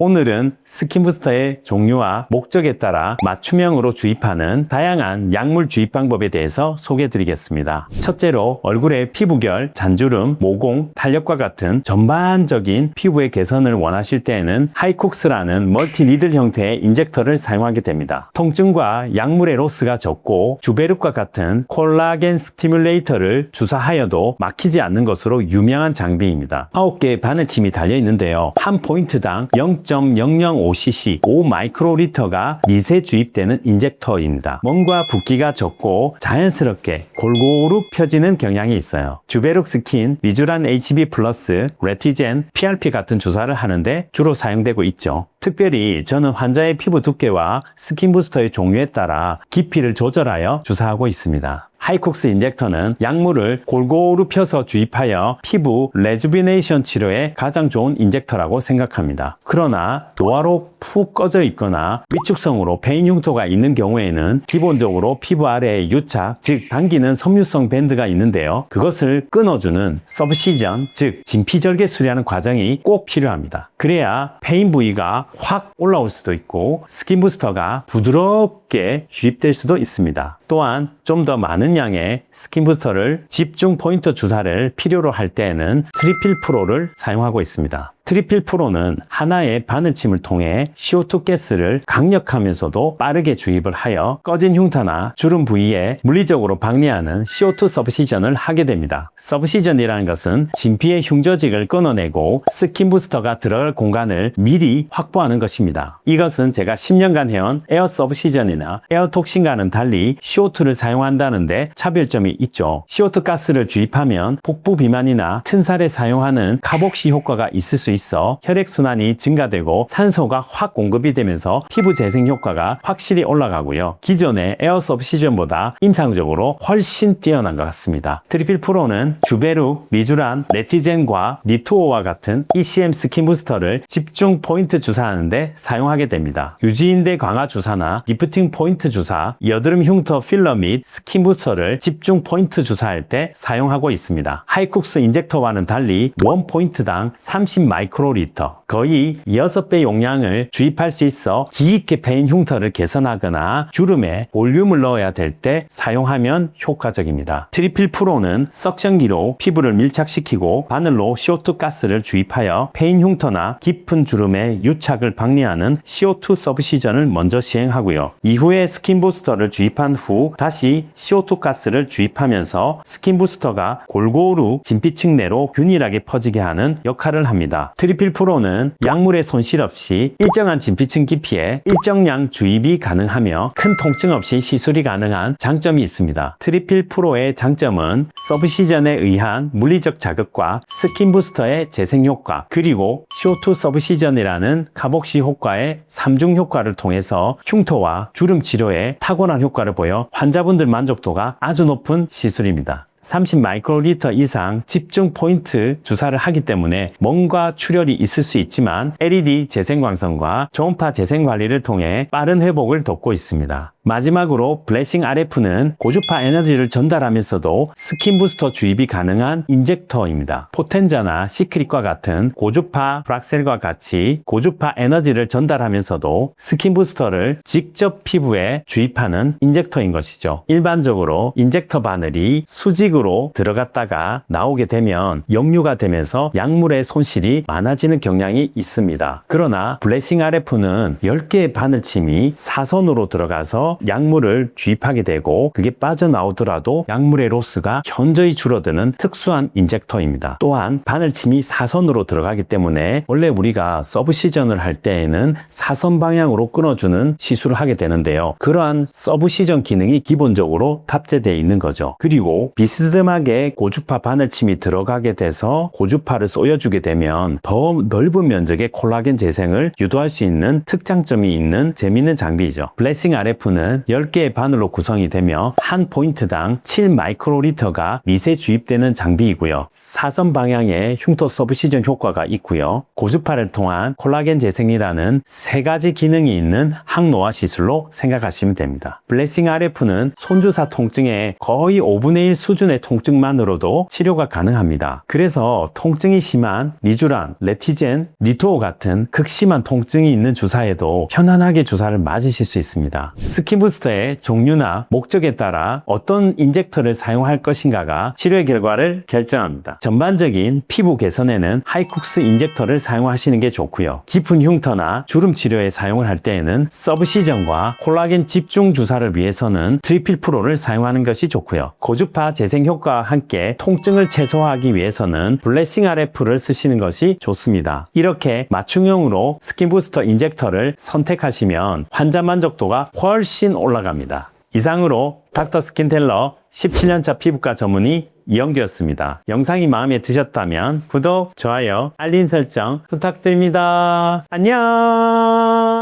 오늘은 스킨부스터의 종류와 목적에 따라 맞춤형으로 주입하는 다양한 약물 주입 방법에 대해서 소개해 드리겠습니다. 첫째로 얼굴의 피부결, 잔주름, 모공, 탄력과 같은 전반적인 피부의 개선을 원하실 때에는 하이콕스라는 멀티니들 형태의 인젝터를 사용하게 됩니다. 통증과 약물의 로스가 적고 주베룩과 같은 콜라겐 스티뮬레이터를 주사하여도 막히지 않는 것으로 유명한 장비입니다. 9개의 바늘침이 달려 있는데요. 한 포인트당 0.005cc 5마이크로리터가 미세 주입되는 인젝터입니다. 멍과 붓기가 적고 자연스럽게 골고루 펴지는 경향이 있어요. 주베룩 스킨, 리쥬란 HB 플러스, 레티젠, PRP 같은 주사를 하는데 주로 사용되고 있죠. 특별히 저는 환자의 피부 두께와 스킨부스터의 종류에 따라 깊이를 조절하여 주사하고 있습니다. 하이콕스 인젝터는 약물을 골고루 펴서 주입하여 피부 레주비네이션 치료에 가장 좋은 인젝터라고 생각합니다. 그러나 노화로 푹 꺼져 있거나 위축성으로 페인 흉터가 있는 경우에는 기본적으로 피부 아래에 유착, 즉 당기는 섬유성 밴드가 있는데요. 그것을 끊어주는 서브시전, 즉 진피절개 수리하는 과정이 꼭 필요합니다. 그래야 페인 부위가 확 올라올 수도 있고 스킨부스터가 부드럽게 주입될 수도 있습니다. 또한 좀 더 많은 양의 스킨부스터를 집중 포인트 주사를 필요로 할 때에는 트리필 프로를 사용하고 있습니다. 트리필 프로는 하나의 바늘침을 통해 CO2 가스를 강력하면서도 빠르게 주입을 하여 꺼진 흉터나 주름 부위에 물리적으로 방리하는 CO2 서브시전을 하게 됩니다. 서브시전이라는 것은 진피의 흉조직을 끊어내고 스킨부스터가 들어갈 공간을 미리 확보하는 것입니다. 이것은 제가 10년간 해온 에어 서브시전이나 에어톡신과는 달리 CO2를 사용한다는데 차별점이 있죠. CO2 가스를 주입하면 복부 비만이나 튼살에 사용하는 카복시 효과가 있을 수 있어 혈액순환이 증가되고 산소가 확 공급이 되면서 피부 재생 효과가 확실히 올라가고요. 기존의 에어 서브시전보다 임상적으로 훨씬 뛰어난 것 같습니다. 트리필 프로는 주베룩, 리쥬란, 레티젠과 리투오와 같은 ECM 스킨부스터를 집중 포인트 주사하는데 사용하게 됩니다. 유지인대 강화 주사나 리프팅 포인트 주사, 여드름 흉터 필러 및 스킨부스터를 집중 포인트 주사할 때 사용하고 있습니다. 하이콕스 인젝터와는 달리 원 포인트당 30마이크로리터, 거의 6배 용량을 주입할 수 있어 깊게 패인 흉터를 개선하거나 주름에 볼륨을 넣어야 될 때 사용하면 효과적입니다. 트리필 프로는 석션기로 피부를 밀착시키고 바늘로 CO2 가스를 주입하여 패인 흉터나 깊은 주름의 유착을 방리하는 CO2 서브시전을 먼저 시행하고요. 이후에 스킨부스터를 주입한 후 다시 CO2 가스를 주입하면서 스킨부스터가 골고루 진피층 내로 균일하게 퍼지게 하는 역할을 합니다. 트리필 프로는 약물의 손실 없이 일정한 진피층 깊이에 일정량 주입이 가능하며 큰 통증 없이 시술이 가능한 장점이 있습니다. 트리필 프로의 장점은 서브시전에 의한 물리적 자극과 스킨부스터의 재생 효과, 그리고 CO2 서브시전이라는 카복시 효과의 3중 효과를 통해서 흉터와 주름 치료에 탁월한 효과를 보여 환자분들 만족도가 아주 높은 시술입니다. 30마이크로리터 이상 집중 포인트 주사를 하기 때문에 멍과 출혈이 있을 수 있지만 LED 재생광선과 초음파 재생관리를 통해 빠른 회복을 돕고 있습니다. 마지막으로 블레싱 RF는 고주파 에너지를 전달하면서도 스킨부스터 주입이 가능한 인젝터입니다. 포텐자나 시크릿과 같은 고주파 브락셀과 같이 고주파 에너지를 전달하면서도 스킨부스터를 직접 피부에 주입하는 인젝터인 것이죠. 일반적으로 인젝터 바늘이 수직으로 들어갔다가 나오게 되면 역류가 되면서 약물의 손실이 많아지는 경향이 있습니다. 그러나 블레싱 RF는 10개의 바늘침이 사선으로 들어가서 약물을 주입하게 되고 그게 빠져나오더라도 약물의 로스가 현저히 줄어드는 특수한 인젝터입니다. 또한 바늘침이 사선으로 들어가기 때문에 원래 우리가 서브시전을 할 때에는 사선 방향으로 끊어주는 시술을 하게 되는데요. 그러한 서브시전 기능이 기본적으로 탑재되어 있는 거죠. 그리고 비스듬하게 고주파 바늘침이 들어가게 돼서 고주파를 쏘여주게 되면 더 넓은 면적의 콜라겐 재생을 유도할 수 있는 특장점이 있는 재미있는 장비이죠. 블레싱 RF는 는 10개의 바늘로 구성이 되며 한 포인트당 7마이크로리터가 미세 주입되는 장비이고요. 사선 방향의 흉터 서브시전 효과가 있고요. 고주파를 통한 콜라겐 재생이라는 3가지 기능이 있는 항노화 시술로 생각하시면 됩니다. 블레싱 RF는 손주사 통증의 거의 5분의 1 수준의 단순의 통증만으로도 치료가 가능합니다. 그래서 통증이 심한 리주란, 레티젠, 리토어 같은 극심한 통증이 있는 주사에도 편안하게 주사를 맞으실 수 있습니다. 스킨부스터의 종류나 목적에 따라 어떤 인젝터를 사용할 것인가가 치료의 결과를 결정합니다. 전반적인 피부 개선에는 하이쿡스 인젝터를 사용하시는 게 좋고요. 깊은 흉터나 주름 치료에 사용을 할 때에는 서브시전과 콜라겐 집중 주사를 위해서는 트리필 프로를 사용하는 것이 좋고요. 고주파 재생 효과와 함께 통증을 최소화하기 위해서는 블레싱 RF를 쓰시는 것이 좋습니다. 이렇게 맞춤형으로 스킨부스터 인젝터를 선택하시면 환자 만족도가 훨씬 올라갑니다. 이상으로 닥터 스킨텔러 17년차 피부과 전문의 이영규였습니다. 영상이 마음에 드셨다면 구독, 좋아요, 알림 설정 부탁드립니다. 안녕.